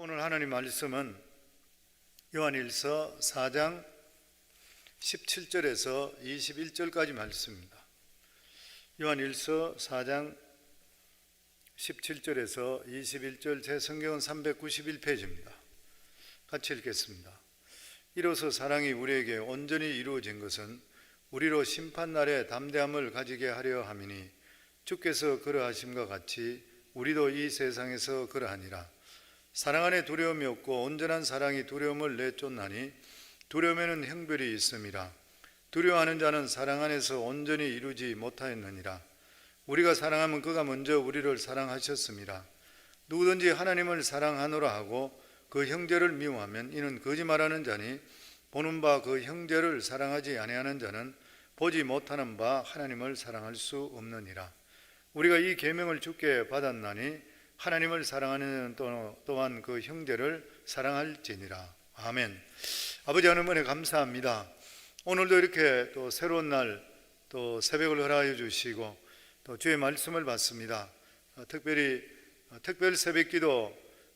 오늘 하나님 말씀은 요한일서 4장 17절에서 21절까지 말씀입니다. 요한일서 4장 17절에서 21절, 제 성경은 391페이지입니다. 같이 읽겠습니다. 이로써 사랑이 우리에게 온전히 이루어진 것은 우리로 심판날에 담대함을 가지게 하려 함이니 주께서 그러하심과 같이 우리도 이 세상에서 그러하니라. 사랑 안에 두려움이 없고 온전한 사랑이 두려움을 내쫓나니 두려움에는 형벌이 있음이라. 두려워하는 자는 사랑 안에서 온전히 이루지 못하였느니라. 우리가 사랑하면 그가 먼저 우리를 사랑하셨음이라. 누구든지 하나님을 사랑하노라 하고 그 형제를 미워하면 이는 거짓말하는 자니 보는 바 그 형제를 사랑하지 아니하는 자는 보지 못하는 바 하나님을 사랑할 수 없느니라. 우리가 이 계명을 주께 받았나니 하나님을 사랑하는 또한 그 형제를 사랑할지니라. 아멘. 아버지 하나님 은혜 감사합니다. 오늘도 이렇게 또 새로운 날 또 새벽을 허락하여 주시고 또 주의 말씀을 받습니다. 특별히 특별 새벽기도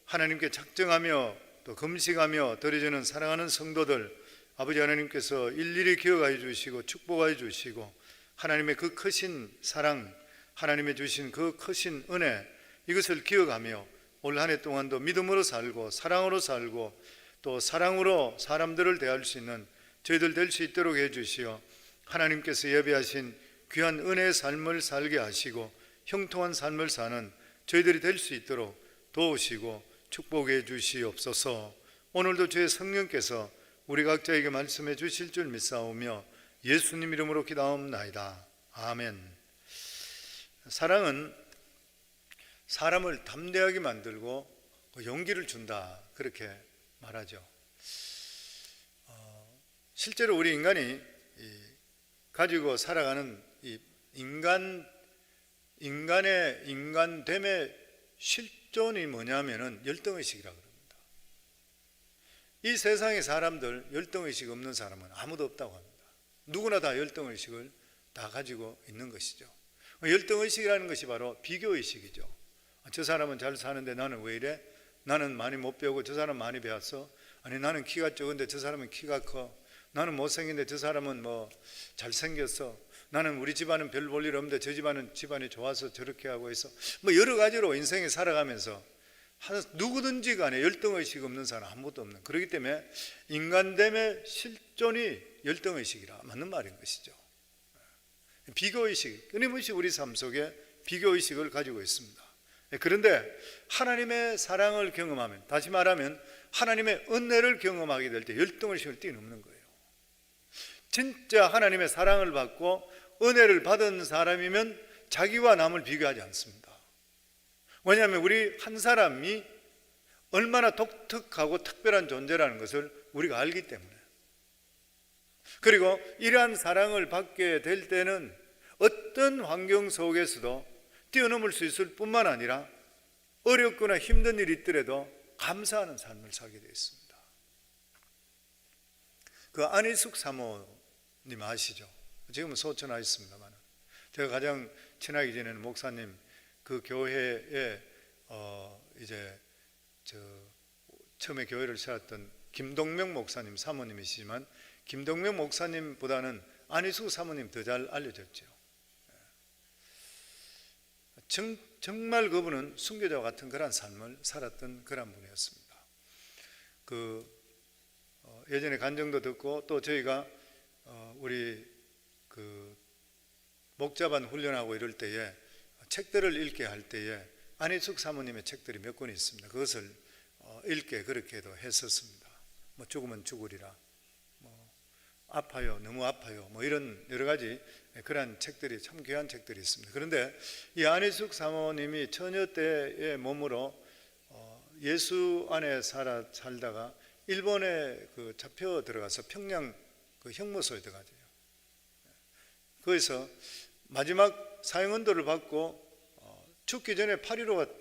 하나님께 작정하며 또 금식하며 드려지는 사랑하는 성도들 아버지 하나님께서 일일이 기억하여 주시고 축복하여 주시고 하나님의 그 크신 사랑, 하나님의 주신 그 크신 은혜, 이것을 기억하며 올 한 해 동안도 믿음으로 살고 사랑으로 살고 또 사랑으로 사람들을 대할 수 있는 저희들 될 수 있도록 해주시어 하나님께서 예비하신 귀한 은혜의 삶을 살게 하시고 형통한 삶을 사는 저희들이 될 수 있도록 도우시고 축복해 주시옵소서. 오늘도 주의 성령께서 우리 각자에게 말씀해 주실 줄 믿사오며 예수님 이름으로 기도하옵나이다. 아멘. 사랑은 사람을 담대하게 만들고 용기를 준다, 그렇게 말하죠. 실제로 우리 인간이 가지고 살아가는 이 인간의 인간됨의 실존이 뭐냐면은 열등의식이라고 합니다. 이 세상의 사람들 열등의식 없는 사람은 아무도 없다고 합니다. 누구나 다 열등의식을 다 가지고 있는 것이죠. 열등의식이라는 것이 바로 비교의식이죠. 저 사람은 잘 사는데 나는 왜 이래? 나는 많이 못 배우고 저 사람은 많이 배웠어? 아니 나는 키가 적은데 저 사람은 키가 커. 나는 못생긴데 저 사람은 뭐 잘생겼어. 나는 우리 집안은 별 볼 일 없는데 저 집안은 집안이 좋아서 저렇게 하고 있어. 뭐 여러 가지로 인생에 살아가면서 누구든지 간에 열등의식 없는 사람 아무것도 없는, 그렇기 때문에 인간됨의 실존이 열등의식이라 맞는 말인 것이죠. 비교의식, 끊임없이 우리 삶 속에 비교의식을 가지고 있습니다. 그런데 하나님의 사랑을 경험하면, 다시 말하면 하나님의 은혜를 경험하게 될 때 열등의식을 뛰어넘는 거예요. 진짜 하나님의 사랑을 받고 은혜를 받은 사람이면 자기와 남을 비교하지 않습니다. 왜냐하면 우리 한 사람이 얼마나 독특하고 특별한 존재라는 것을 우리가 알기 때문에. 그리고 이러한 사랑을 받게 될 때는 어떤 환경 속에서도 뛰어넘을 수 있을 뿐만 아니라 어렵거나 힘든 일이 있더라도 감사하는 삶을 살게 되어 있습니다. 그 안희숙 사모님 아시죠? 지금은 소천하 있습니다만 제가 가장 친하게 지내는 목사님, 그 교회에 이제 처음에 교회를 세웠던 김동명 목사님 사모님이시지만 김동명 목사님보다는 안희숙 사모님 더 잘 알려졌죠. 정말 그분은 순교자와 같은 그런 삶을 살았던 그런 분이었습니다. 예전에 간증도 듣고 또 저희가 우리 목자반 훈련하고 이럴 때에 책들을 읽게 할 때에 안희숙 사모님의 책들이 몇 권이 있습니다. 그것을 읽게 그렇게도 했었습니다. 뭐 죽으면 죽으리라, 뭐 아파요, 너무 아파요, 뭐 이런 여러 가지 그런 책들이 참 귀한 책들이 있습니다. 그런데 이 안희숙 사모님이 처녀 때의 몸으로 예수 안에 살다가 일본에 잡혀 들어가서 평양 형무소에 들어가죠. 거기서 마지막 사형언도를 받고 죽기 전에 8.15가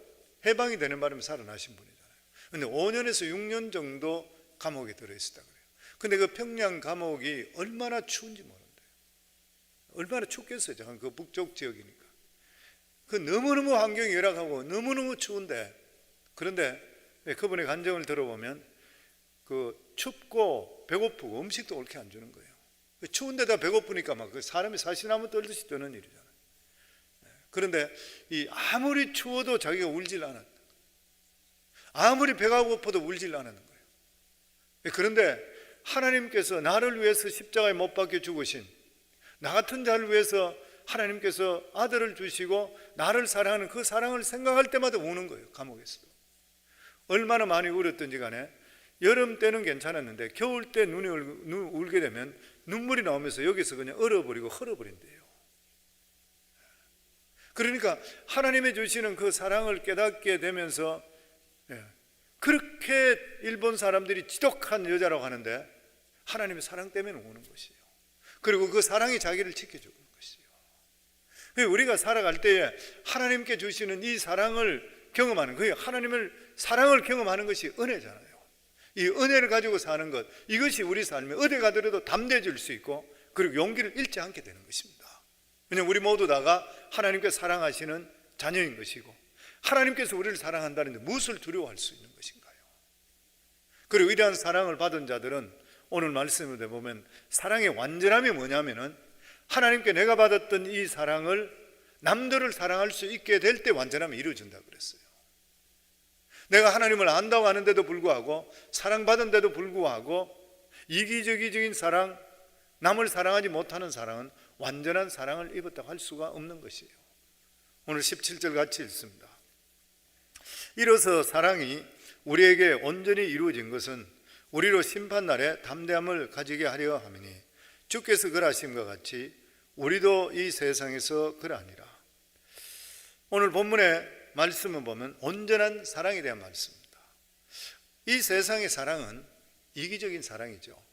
해방이 되는 바람에 살아나신 분이잖아요. 그런데 5년에서 6년 정도 감옥에 들어있었다 그래요. 근데 그 평양 감옥이 얼마나 추운지 모른대요. 얼마나 춥겠어요. 그 북쪽 지역이니까. 그 너무너무 환경이 열악하고 너무너무 추운데, 그런데 그분의 간증을 들어보면 춥고 배고프고 음식도 옳게 안 주는 거예요. 추운데다 배고프니까 막 사람이 사시나무 떨듯이 뜨는 일이잖아요. 그런데 아무리 추워도 자기가 울질 않았다. 아무리 배가 고파도 울질 않았는 거예요. 그런데 하나님께서 나를 위해서 십자가에 못 박혀 죽으신 나 같은 자를 위해서 하나님께서 아들을 주시고 나를 사랑하는 그 사랑을 생각할 때마다 우는 거예요. 감옥에서 얼마나 많이 울었든지 간에 여름 때는 괜찮았는데 겨울 때 눈이 울게 되면 눈물이 나오면서 여기서 그냥 얼어버리고 헐어버린대요. 그러니까 하나님이 주시는 그 사랑을 깨닫게 되면서 그렇게 일본 사람들이 지독한 여자라고 하는데 하나님의 사랑 때문에 우는 것이에요. 그리고 그 사랑이 자기를 지켜주는 것이에요. 우리가 살아갈 때에 하나님께 주시는 이 사랑을 경험하는, 그 하나님의 사랑을 경험하는 것이 은혜잖아요. 이 은혜를 가지고 사는 것, 이것이 우리 삶에 어디 가더라도 담대해질 수 있고 그리고 용기를 잃지 않게 되는 것입니다. 왜냐하면 우리 모두 다가 하나님께 사랑하시는 자녀인 것이고 하나님께서 우리를 사랑한다는데 무엇을 두려워할 수 있는 것인가요? 그리고 이러한 사랑을 받은 자들은 오늘 말씀을 보면 사랑의 완전함이 뭐냐면은 하나님께 내가 받았던 이 사랑을 남들을 사랑할 수 있게 될 때 완전함이 이루어진다고 그랬어요. 내가 하나님을 안다고 하는데도 불구하고 사랑받은데도 불구하고 이기적인 사랑, 남을 사랑하지 못하는 사랑은 완전한 사랑을 입었다고 할 수가 없는 것이에요. 오늘 17절 같이 읽습니다. 이로써 사랑이 우리에게 온전히 이루어진 것은 우리로 심판날에 담대함을 가지게 하려 함이니 주께서 그러하심과 같이 우리도 이 세상에서 그러하니라. 오늘 본문의 말씀을 보면 온전한 사랑에 대한 말씀입니다. 이 세상의 사랑은 이기적인 사랑이죠.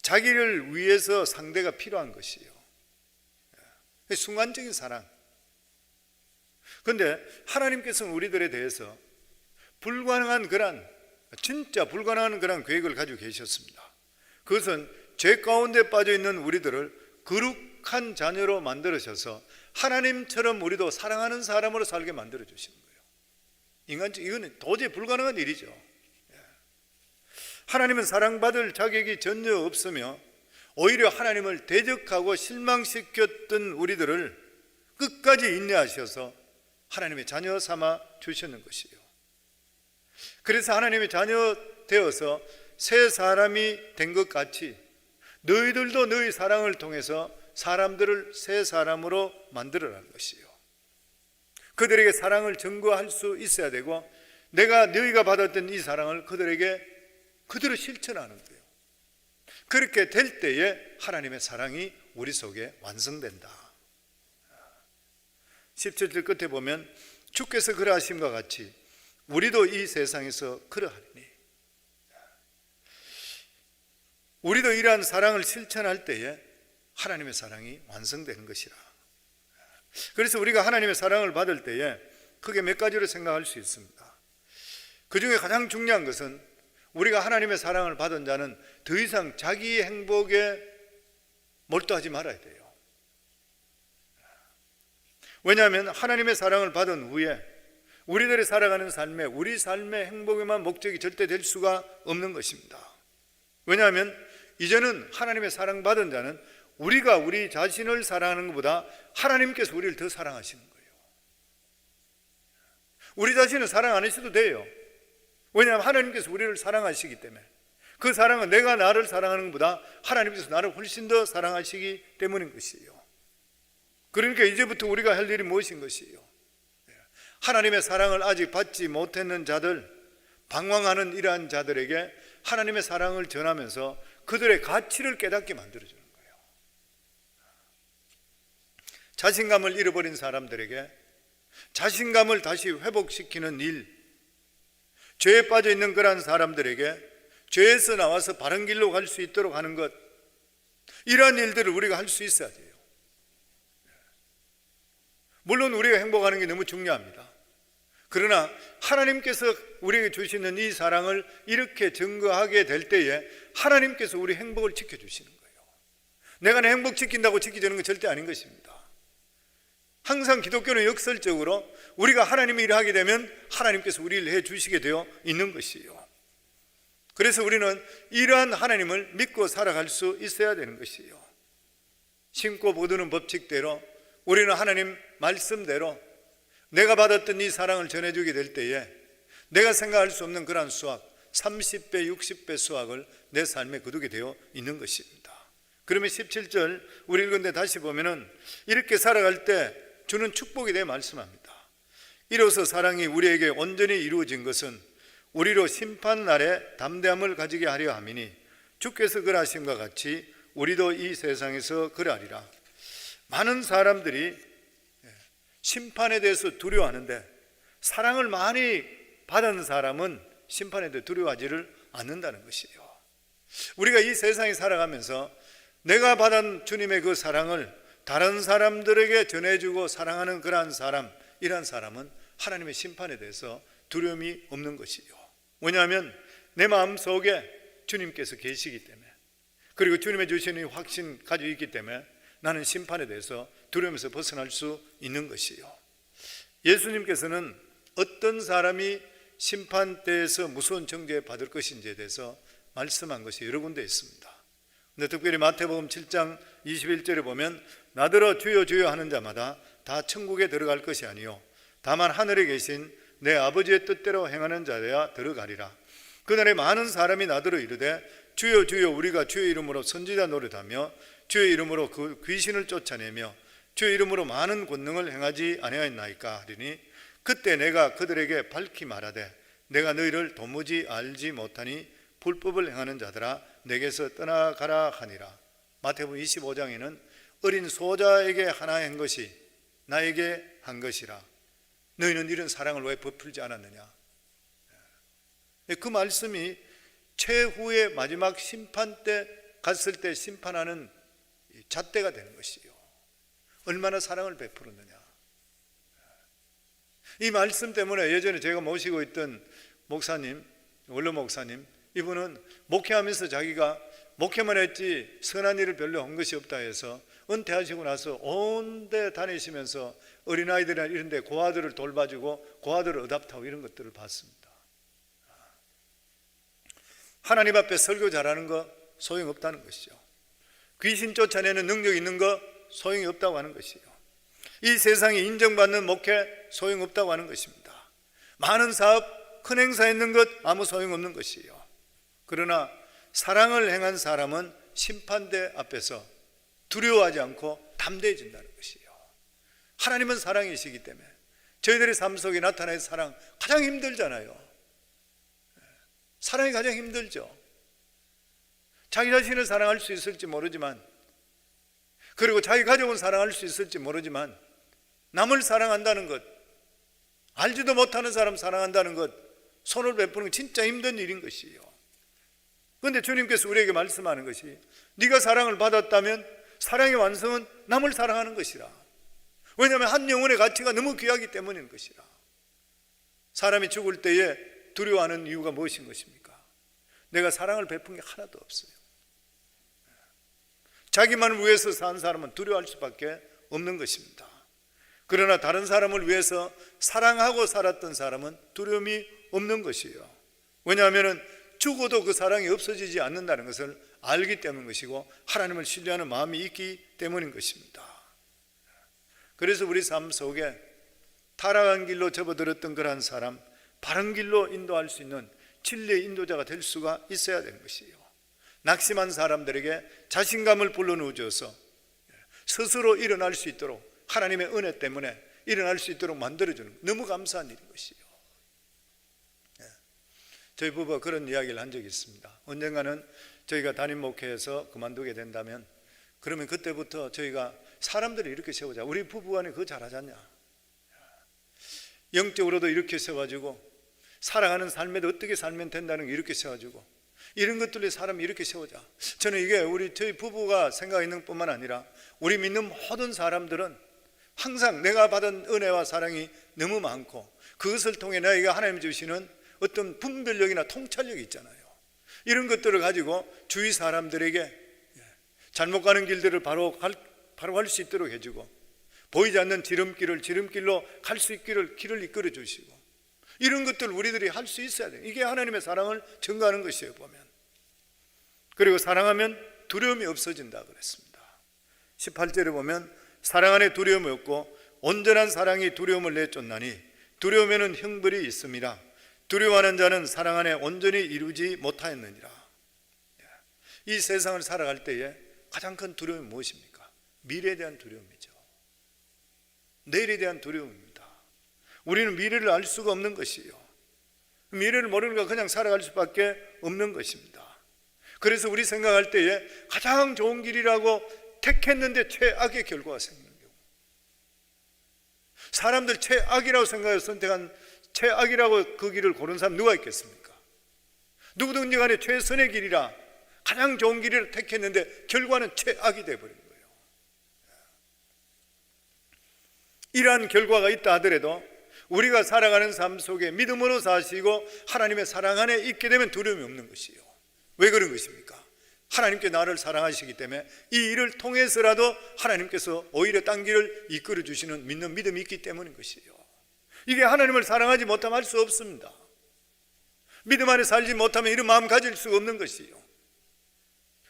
자기를 위해서 상대가 필요한 것이에요. 순간적인 사랑. 그런데 하나님께서는 우리들에 대해서 진짜 불가능한 그런 계획을 가지고 계셨습니다. 그것은 죄 가운데 빠져 있는 우리들을 거룩한 자녀로 만들으셔서 하나님처럼 우리도 사랑하는 사람으로 살게 만들어 주시는 거예요. 이거는 도저히 불가능한 일이죠. 하나님은 사랑받을 자격이 전혀 없으며 오히려 하나님을 대적하고 실망시켰던 우리들을 끝까지 인내하셔서 하나님의 자녀 삼아 주셨는 것이에요. 그래서 하나님의 자녀 되어서 새 사람이 된 것 같이 너희들도 너희 사랑을 통해서 사람들을 새 사람으로 만들어라는 것이에요. 그들에게 사랑을 증거할 수 있어야 되고 너희가 받았던 이 사랑을 그들을 실천하는 거예요. 그렇게 될 때에 하나님의 사랑이 우리 속에 완성된다. 17절 끝에 보면 주께서 그러하심과 같이 우리도 이 세상에서 그러하리니, 우리도 이러한 사랑을 실천할 때에 하나님의 사랑이 완성되는 것이라. 그래서 우리가 하나님의 사랑을 받을 때에 크게 몇 가지로 생각할 수 있습니다. 그 중에 가장 중요한 것은 우리가 하나님의 사랑을 받은 자는 더 이상 자기의 행복에 몰두하지 말아야 돼요. 왜냐하면 하나님의 사랑을 받은 후에 우리들이 살아가는 삶에 우리 삶의 행복에만 목적이 절대 될 수가 없는 것입니다. 왜냐하면 이제는 하나님의 사랑받은 자는 우리가 우리 자신을 사랑하는 것보다 하나님께서 우리를 더 사랑하시는 거예요. 우리 자신을 사랑 안 하셔도 돼요. 왜냐하면 하나님께서 우리를 사랑하시기 때문에, 그 사랑은 내가 나를 사랑하는 것보다 하나님께서 나를 훨씬 더 사랑하시기 때문인 것이에요. 그러니까 이제부터 우리가 할 일이 무엇인 것이에요? 하나님의 사랑을 아직 받지 못했는 자들, 방황하는 이러한 자들에게 하나님의 사랑을 전하면서 그들의 가치를 깨닫게 만들어주는 거예요. 자신감을 잃어버린 사람들에게 자신감을 다시 회복시키는 일, 죄에 빠져 있는 그러한 사람들에게 죄에서 나와서 바른 길로 갈 수 있도록 하는 것, 이러한 일들을 우리가 할 수 있어야 돼요. 물론 우리가 행복하는 게 너무 중요합니다. 그러나 하나님께서 우리에게 주시는 이 사랑을 이렇게 증거하게 될 때에 하나님께서 우리 행복을 지켜주시는 거예요. 내가 내 행복 지킨다고 지켜주는 건 절대 아닌 것입니다. 항상 기독교는 역설적으로 우리가 하나님의 일을 하게 되면 하나님께서 우리 일을 해주시게 되어 있는 것이에요. 그래서 우리는 이러한 하나님을 믿고 살아갈 수 있어야 되는 것이에요. 심고 거두는 법칙대로 우리는 하나님 말씀대로 내가 받았던 이 사랑을 전해주게 될 때에 내가 생각할 수 없는 그러한 수확, 30배, 60배 수확을 내 삶에 거두게 되어 있는 것입니다. 그러면 17절 우리 읽은데 다시 보면은 이렇게 살아갈 때 주는 축복에 대해 말씀합니다. 이로써 사랑이 우리에게 온전히 이루어진 것은 우리로 심판날에 담대함을 가지게 하려 함이니 주께서 그러하심과 같이 우리도 이 세상에서 그러하리라. 많은 사람들이 심판에 대해서 두려워하는데 사랑을 많이 받은 사람은 심판에 대해 두려워하지를 않는다는 것이에요. 우리가 이 세상에 살아가면서 내가 받은 주님의 그 사랑을 다른 사람들에게 전해주고 사랑하는 그러한 사람, 이러한 사람은 하나님의 심판에 대해서 두려움이 없는 것이요. 왜냐하면 내 마음속에 주님께서 계시기 때문에, 그리고 주님의 주시는 확신 가지고 있기 때문에 나는 심판에 대해서 두려움에서 벗어날 수 있는 것이요. 예수님께서는 어떤 사람이 심판대에서 무서운 정죄 받을 것인지에 대해서 말씀한 것이 여러 군데 있습니다. 근데 특별히 마태복음 7장 21절에 보면 나더러 주여 주여 하는 자마다 다 천국에 들어갈 것이 아니요 다만 하늘에 계신 내 아버지의 뜻대로 행하는 자여야 들어가리라. 그날에 많은 사람이 나더러 이르되 주여 주여 우리가 주의 이름으로 선지자 노릇하며 주의 이름으로 그 귀신을 쫓아내며 주의 이름으로 많은 권능을 행하지 아니하였나이까 하리니 그때 내가 그들에게 밝히 말하되 내가 너희를 도무지 알지 못하니 불법을 행하는 자들아 내게서 떠나가라 하니라. 마태복음 25장에는 어린 소자에게 하나 한 것이 나에게 한 것이라. 너희는 이런 사랑을 왜 베풀지 않았느냐. 그 말씀이 최후의 마지막 심판 때 갔을 때 심판하는 잣대가 되는 것이요. 얼마나 사랑을 베풀었느냐. 이 말씀 때문에 예전에 제가 모시고 있던 목사님, 원로 목사님, 이분은 목회하면서 자기가 목회만 했지 선한 일을 별로 한 것이 없다 해서 은퇴하시고 나서 온 데 다니시면서 어린아이들이나 이런 데 고아들을 돌봐주고 고아들을 의답하고 이런 것들을 봤습니다. 하나님 앞에 설교 잘하는 거 소용없다는 것이죠. 귀신 쫓아내는 능력 있는 거 소용이 없다고 하는 것이요. 이 세상에 인정받는 목회 소용없다고 하는 것입니다. 많은 사업, 큰 행사 있는 것 아무 소용없는 것이요. 그러나 사랑을 행한 사람은 심판대 앞에서 두려워하지 않고 담대해진다는 것이요. 하나님은 사랑이시기 때문에 저희들의 삶 속에 나타나는 사랑 가장 힘들잖아요. 사랑이 가장 힘들죠. 자기 자신을 사랑할 수 있을지 모르지만, 그리고 자기 가족은 사랑할 수 있을지 모르지만 남을 사랑한다는 것, 알지도 못하는 사람 사랑한다는 것, 손을 베푸는 게 진짜 힘든 일인 것이에요. 그런데 주님께서 우리에게 말씀하는 것이 네가 사랑을 받았다면 사랑의 완성은 남을 사랑하는 것이라. 왜냐하면 한 영혼의 가치가 너무 귀하기 때문인 것이라. 사람이 죽을 때에 두려워하는 이유가 무엇인 것입니까? 내가 사랑을 베푼 게 하나도 없어요. 자기만을 위해서 산 사람은 두려워할 수밖에 없는 것입니다. 그러나 다른 사람을 위해서 사랑하고 살았던 사람은 두려움이 없는 것이에요. 왜냐하면 죽어도 그 사랑이 없어지지 않는다는 것을 알기 때문인 것이고 하나님을 신뢰하는 마음이 있기 때문인 것입니다. 그래서 우리 삶 속에 타락한 길로 접어들었던 그러한 사람, 바른 길로 인도할 수 있는 진리의 인도자가 될 수가 있어야 되는 것이에요. 낙심한 사람들에게 자신감을 불러넣어줘서 스스로 일어날 수 있도록 하나님의 은혜 때문에 일어날 수 있도록 만들어주는 너무 감사한 일인 것이에요. 저희 부부가 그런 이야기를 한 적이 있습니다. 언젠가는 저희가 담임 목회에서 그만두게 된다면 그러면 그때부터 저희가 사람들을 이렇게 세우자. 우리 부부간에 그거 잘하지 않냐. 영적으로도 이렇게 세워가지고 살아가는 삶에도 어떻게 살면 된다는 게 이렇게 세워가지고 이런 것들로 사람이 이렇게 세우자. 저는 이게 저희 부부가 생각있는 뿐만 아니라 우리 믿는 모든 사람들은 항상 내가 받은 은혜와 사랑이 너무 많고 그것을 통해 나에게 하나님 주시는 어떤 분별력이나 통찰력이 있잖아요. 이런 것들을 가지고 주위 사람들에게 잘못 가는 길들을 바로 갈 수 있도록 해주고 보이지 않는 지름길을 지름길로 갈 수 있기를 길을 이끌어 주시고, 이런 것들 우리들이 할 수 있어야 돼요. 이게 하나님의 사랑을 증거하는 것이에요, 보면. 그리고 사랑하면 두려움이 없어진다 그랬습니다. 18절에 보면 사랑 안에 두려움이 없고 온전한 사랑이 두려움을 내쫓나니 두려움에는 형벌이 있습니다. 두려워하는 자는 사랑 안에 온전히 이루지 못하였느니라. 이 세상을 살아갈 때에 가장 큰 두려움이 무엇입니까? 미래에 대한 두려움이죠. 내일에 대한 두려움입니다. 우리는 미래를 알 수가 없는 것이에요. 미래를 모르니까 그냥 살아갈 수밖에 없는 것입니다. 그래서 우리 생각할 때에 가장 좋은 길이라고 택했는데 최악의 결과가 생기는 경우, 사람들 최악이라고 생각해서 선택한, 최악이라고 그 길을 고른 사람 누가 있겠습니까? 누구든지 간에 최선의 길이라, 가장 좋은 길을 택했는데 결과는 최악이 되어버린 거예요. 이러한 결과가 있다 하더라도 우리가 살아가는 삶 속에 믿음으로 사시고 하나님의 사랑 안에 있게 되면 두려움이 없는 것이에요. 왜 그런 것입니까? 하나님께 나를 사랑하시기 때문에 이 일을 통해서라도 하나님께서 오히려 딴 길을 이끌어 주시는 믿는 믿음이 있기 때문인 것이에요. 이게 하나님을 사랑하지 못하면 할 수 없습니다. 믿음 안에 살지 못하면 이런 마음 가질 수가 없는 것이에요.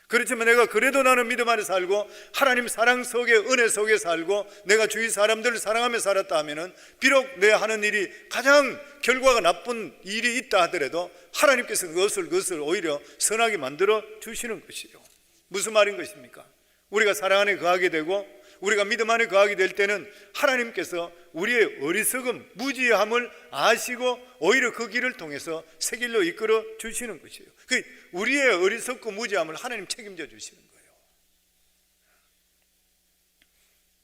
그렇지만 내가 그래도 나는 믿음 안에 살고 하나님 사랑 속에, 은혜 속에 살고 내가 주위 사람들을 사랑하며 살았다 하면은 비록 내 하는 일이 가장 결과가 나쁜 일이 있다 하더라도 하나님께서 그것을 오히려 선하게 만들어 주시는 것이요. 무슨 말인 것입니까? 우리가 사랑 안에 거하게 되고 우리가 믿음 안에 거하게 될 때는 하나님께서 우리의 어리석음, 무지함을 아시고 오히려 그 길을 통해서 새 길로 이끌어 주시는 것이에요. 우리의 어리석고 무지함을 하나님 책임져 주시는 거예요.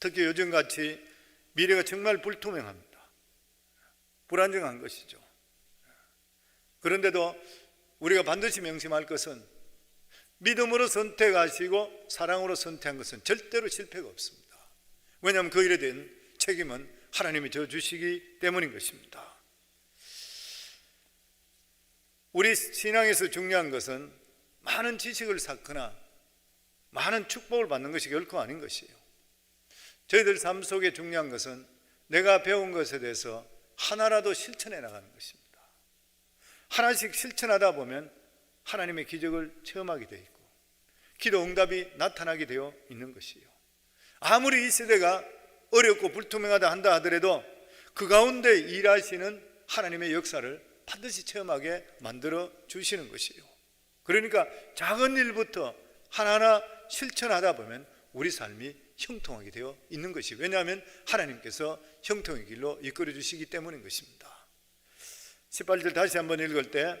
특히 요즘같이 미래가 정말 불투명합니다. 불안정한 것이죠. 그런데도 우리가 반드시 명심할 것은 믿음으로 선택하시고 사랑으로 선택한 것은 절대로 실패가 없습니다. 왜냐하면 그 일에 대한 책임은 하나님이 져주시기 때문인 것입니다. 우리 신앙에서 중요한 것은 많은 지식을 쌓거나 많은 축복을 받는 것이 결코 아닌 것이에요. 저희들 삶 속에 중요한 것은 내가 배운 것에 대해서 하나라도 실천해 나가는 것입니다. 하나씩 실천하다 보면 하나님의 기적을 체험하게 되어 있고 기도 응답이 나타나게 되어 있는 것이에요. 아무리 이 시대가 어렵고 불투명하다 한다 하더라도 그 가운데 일하시는 하나님의 역사를 반드시 체험하게 만들어 주시는 것이에요. 그러니까 작은 일부터 하나하나 실천하다 보면 우리 삶이 형통하게 되어 있는 것이에요. 왜냐하면 하나님께서 형통의 길로 이끌어 주시기 때문인 것입니다. 18절 다시 한번 읽을 때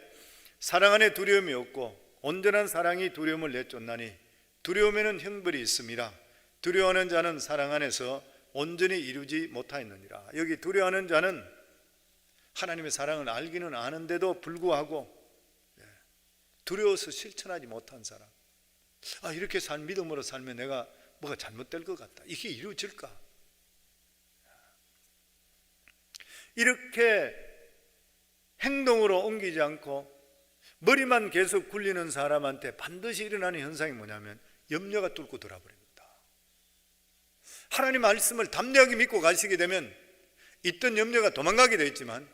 사랑 안에 두려움이 없고 온전한 사랑이 두려움을 내쫓나니 두려움에는 형벌이 있음이라. 두려워하는 자는 사랑 안에서 온전히 이루지 못하였느니라. 여기 두려워하는 자는 하나님의 사랑을 알기는 아는데도 불구하고 두려워서 실천하지 못한 사람. 이렇게 믿음으로 살면 내가 뭐가 잘못될 것 같다. 이게 이루어질까? 이렇게 행동으로 옮기지 않고 머리만 계속 굴리는 사람한테 반드시 일어나는 현상이 뭐냐면 염려가 뚫고 돌아버립니다. 하나님 말씀을 담대하게 믿고 가시게 되면 있던 염려가 도망가게 되어 있지만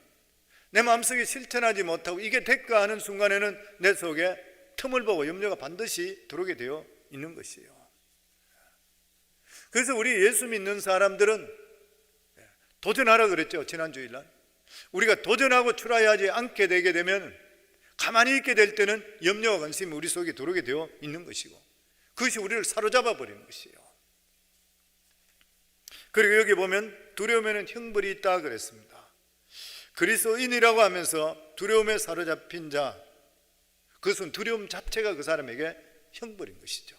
내 마음속에 실천하지 못하고 이게 될까 하는 순간에는 내 속에 틈을 보고 염려가 반드시 들어오게 되어 있는 것이에요. 그래서 우리 예수 믿는 사람들은 도전하라 그랬죠. 지난 주일날 우리가 도전하고 출하하지 않게 되게 되면 가만히 있게 될 때는 염려와 관심이 우리 속에 들어오게 되어 있는 것이고 그것이 우리를 사로잡아 버리는 것이에요. 그리고 여기 보면 두려움에는 형벌이 있다 그랬습니다. 그리스도인이라고 하면서 두려움에 사로잡힌 자, 그것은 두려움 자체가 그 사람에게 형벌인 것이죠.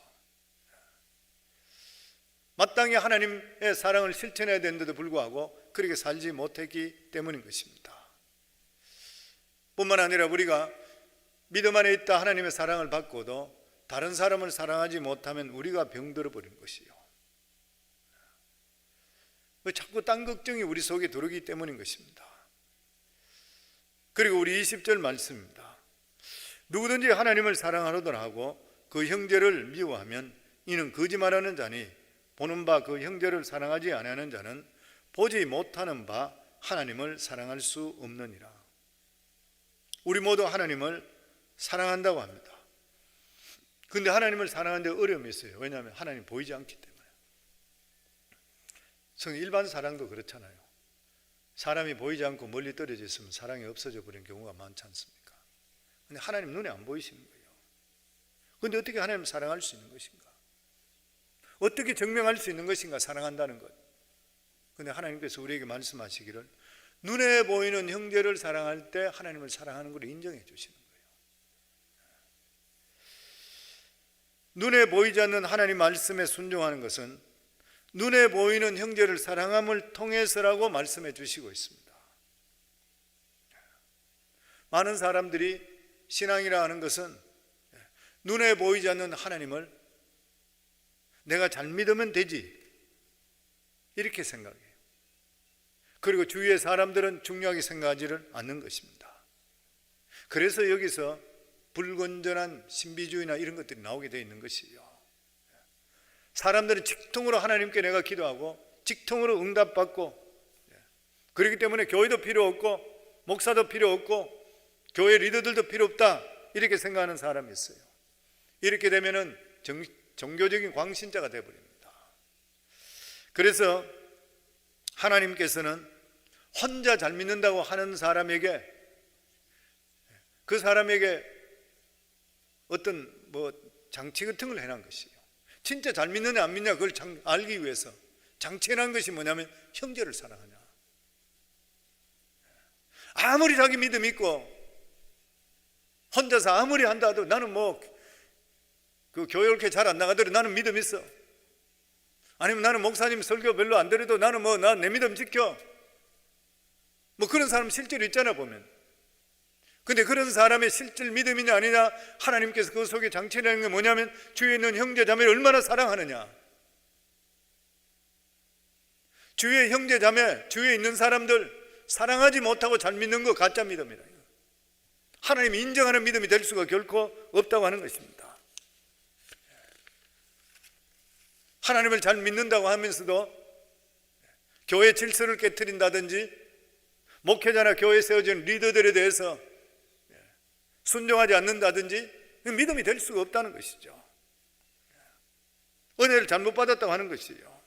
마땅히 하나님의 사랑을 실천해야 되는데도 불구하고 그렇게 살지 못했기 때문인 것입니다. 뿐만 아니라 우리가 믿음 안에 있다 하나님의 사랑을 받고도 다른 사람을 사랑하지 못하면 우리가 병들어 버린 것이요. 자꾸 딴 걱정이 우리 속에 들어오기 때문인 것입니다. 그리고 우리 20절 말씀입니다. 누구든지 하나님을 사랑하려던 하고 그 형제를 미워하면 이는 거짓말하는 자니 보는 바 그 형제를 사랑하지 아니하는 자는 보지 못하는 바 하나님을 사랑할 수 없느니라. 우리 모두 하나님을 사랑한다고 합니다. 근데 하나님을 사랑하는데 어려움이 있어요. 왜냐하면 하나님 보이지 않기 때문에. 일반 사랑도 그렇잖아요. 사람이 보이지 않고 멀리 떨어져 있으면 사랑이 없어져 버린 경우가 많지 않습니까? 근데 하나님 눈에 안 보이시는 거예요. 근데 어떻게 하나님을 사랑할 수 있는 것인가? 어떻게 증명할 수 있는 것인가? 사랑한다는 것. 근데 하나님께서 우리에게 말씀하시기를 눈에 보이는 형제를 사랑할 때 하나님을 사랑하는 걸 인정해 주시는 거예요. 눈에 보이지 않는 하나님 말씀에 순종하는 것은 눈에 보이는 형제를 사랑함을 통해서라고 말씀해 주시고 있습니다. 많은 사람들이 신앙이라 하는 것은 눈에 보이지 않는 하나님을 내가 잘 믿으면 되지 이렇게 생각해요. 그리고 주위의 사람들은 중요하게 생각하지를 않는 것입니다. 그래서 여기서 불건전한 신비주의나 이런 것들이 나오게 되어 있는 것이에요. 사람들은 직통으로 하나님께 내가 기도하고 직통으로 응답받고, 그렇기 때문에 교회도 필요 없고 목사도 필요 없고 교회 리더들도 필요 없다 이렇게 생각하는 사람이 있어요. 이렇게 되면은 종교적인 광신자가 되어버립니다. 그래서 하나님께서는 혼자 잘 믿는다고 하는 사람에게, 그 사람에게 어떤 장치 같은 걸 해놓은 것이에요. 진짜 잘 믿느냐 안 믿느냐 그걸 알기 위해서 장치해놓은 것이 뭐냐면 형제를 사랑하냐. 아무리 자기 믿음 있고 혼자서 아무리 한다 해도 나는 그 교회 이렇게 잘 안 나가더라도 나는 믿음 있어. 아니면 나는 목사님 설교 별로 안 들어도 나는 나 내 믿음 지켜. 그런 사람 실제로 있잖아 보면. 근데 그런 사람의 실질 믿음이냐 아니냐 하나님께서 그 속에 장치라는 게 뭐냐면 주위에 있는 형제 자매를 얼마나 사랑하느냐. 주위의 형제 자매, 주위에 있는 사람들 사랑하지 못하고 잘 믿는 거 가짜 믿음이다. 하나님이 인정하는 믿음이 될 수가 결코 없다고 하는 것입니다. 하나님을 잘 믿는다고 하면서도 교회 질서를 깨트린다든지 목회자나 교회에 세워진 리더들에 대해서 순종하지 않는다든지 믿음이 될 수가 없다는 것이죠. 은혜를 잘못 받았다고 하는 것이에요.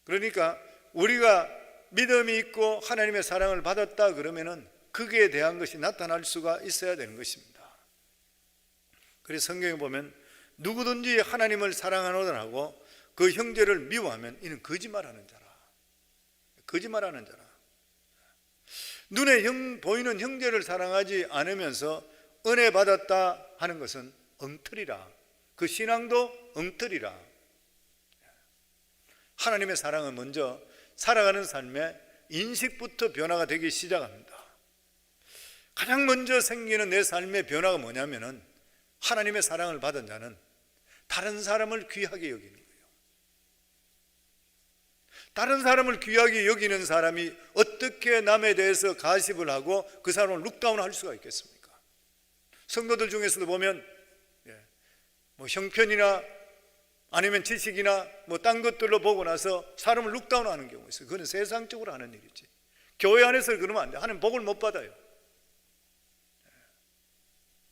그러니까 우리가 믿음이 있고 하나님의 사랑을 받았다 그러면은 거기에 대한 것이 나타날 수가 있어야 되는 것입니다. 그래서 성경에 보면 누구든지 하나님을 사랑하노라고 그 형제를 미워하면 이는 거짓말하는 자라. 거짓말하는 자라. 눈에 보이는 형제를 사랑하지 않으면서 은혜 받았다 하는 것은 엉터리라. 그 신앙도 엉터리라. 하나님의 사랑은 먼저 살아가는 삶의 인식부터 변화가 되기 시작합니다. 가장 먼저 생기는 내 삶의 변화가 뭐냐면은 하나님의 사랑을 받은 자는 다른 사람을 귀하게 여기는 거예요. 다른 사람을 귀하게 여기는 사람이 어떻게 남에 대해서 가십을 하고 그 사람을 룩다운할 수가 있겠습니까? 성도들 중에서도 보면 형편이나 아니면 지식이나 딴 것들로 보고 나서 사람을 룩다운하는 경우가 있어요. 그건 세상적으로 하는 일이지. 교회 안에서 그러면 안 돼. 하나님 복을 못 받아요.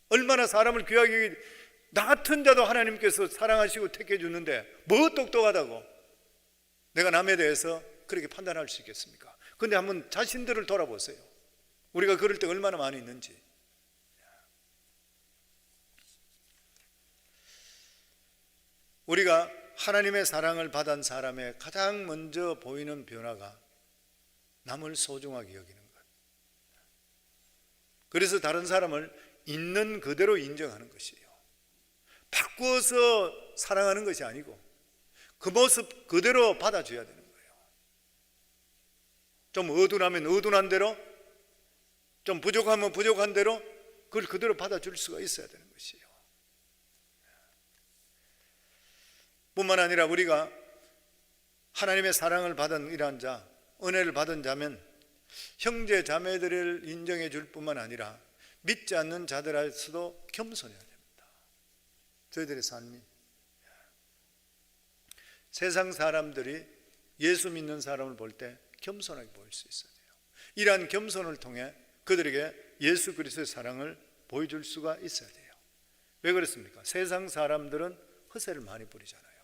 얼마나 사람을 귀하게, 나 같은 자도 하나님께서 사랑하시고 택해 주는데 뭐 똑똑하다고 내가 남에 대해서 그렇게 판단할 수 있겠습니까? 그런데 한번 자신들을 돌아보세요. 우리가 그럴 때 얼마나 많이 있는지. 우리가 하나님의 사랑을 받은 사람의 가장 먼저 보이는 변화가 남을 소중하게 여기는 것. 그래서 다른 사람을 있는 그대로 인정하는 것이에요. 바꾸어서 사랑하는 것이 아니고 그 모습 그대로 받아줘야 되는 거예요. 좀 어둔하면 어둔한 대로, 좀 부족하면 부족한 대로 그걸 그대로 받아줄 수가 있어야 되는 것이에요. 뿐만 아니라 우리가 하나님의 사랑을 받은 이러한 자, 은혜를 받은 자면 형제 자매들을 인정해 줄 뿐만 아니라 믿지 않는 자들에서도 겸손해야 됩니다. 저희들의 삶이. 세상 사람들이 예수 믿는 사람을 볼 때 겸손하게 보일 수 있어야 돼요. 이러한 겸손을 통해 그들에게 예수 그리스도의 사랑을 보여줄 수가 있어야 돼요. 왜 그렇습니까? 세상 사람들은 허세를 많이 부리잖아요.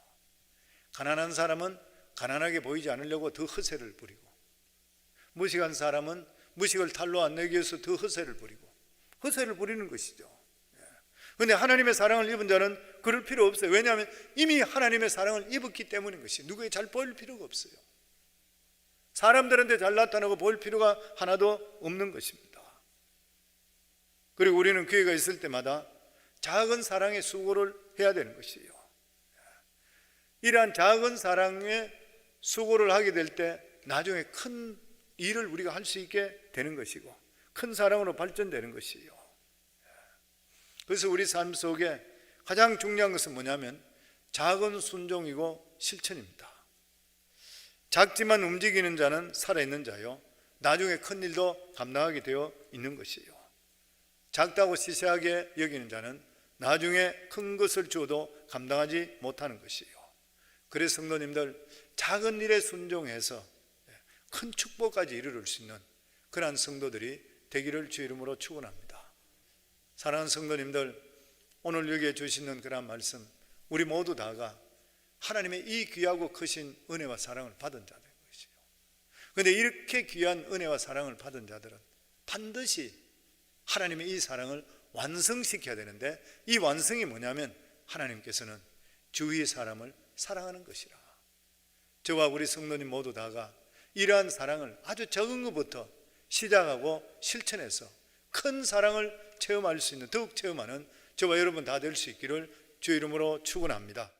가난한 사람은 가난하게 보이지 않으려고 더 허세를 부리고, 무식한 사람은 무식을 탈로 안 내기 위해서 더 허세를 부리고, 허세를 부리는 것이죠. 그런데 하나님의 사랑을 입은 자는 그럴 필요 없어요. 왜냐하면 이미 하나님의 사랑을 입었기 때문인 것이, 누구에 잘 보일 필요가 없어요. 사람들한테 잘 나타나고 보일 필요가 하나도 없는 것입니다. 그리고 우리는 기회가 있을 때마다 작은 사랑의 수고를 해야 되는 것이에요. 이러한 작은 사랑의 수고를 하게 될 때 나중에 큰 일을 우리가 할 수 있게 되는 것이고, 큰 사랑으로 발전되는 것이에요. 그래서 우리 삶 속에 가장 중요한 것은 뭐냐면 작은 순종이고 실천입니다. 작지만 움직이는 자는 살아있는 자요, 나중에 큰 일도 감당하게 되어 있는 것이에요. 작다고 시시하게 여기는 자는 나중에 큰 것을 주어도 감당하지 못하는 것이에요. 그래서 성도님들, 작은 일에 순종해서 큰 축복까지 이루를 수 있는 그러한 성도들이 되기를 주 이름으로 축원합니다. 사랑하는 성도님들, 오늘 여기에 주시는 그러한 말씀, 우리 모두 다가 하나님의 이 귀하고 크신 은혜와 사랑을 받은 자들인 것이에요. 그런데 이렇게 귀한 은혜와 사랑을 받은 자들은 반드시 하나님의 이 사랑을 완성시켜야 되는데, 이 완성이 뭐냐면 하나님께서는 주위의 사람을 사랑하는 것이라. 저와 우리 성도님 모두 다가 이러한 사랑을 아주 적은 것부터 시작하고 실천해서 큰 사랑을 체험할 수 있는, 더욱 체험하는 저와 여러분 다 될 수 있기를 주 이름으로 축원합니다.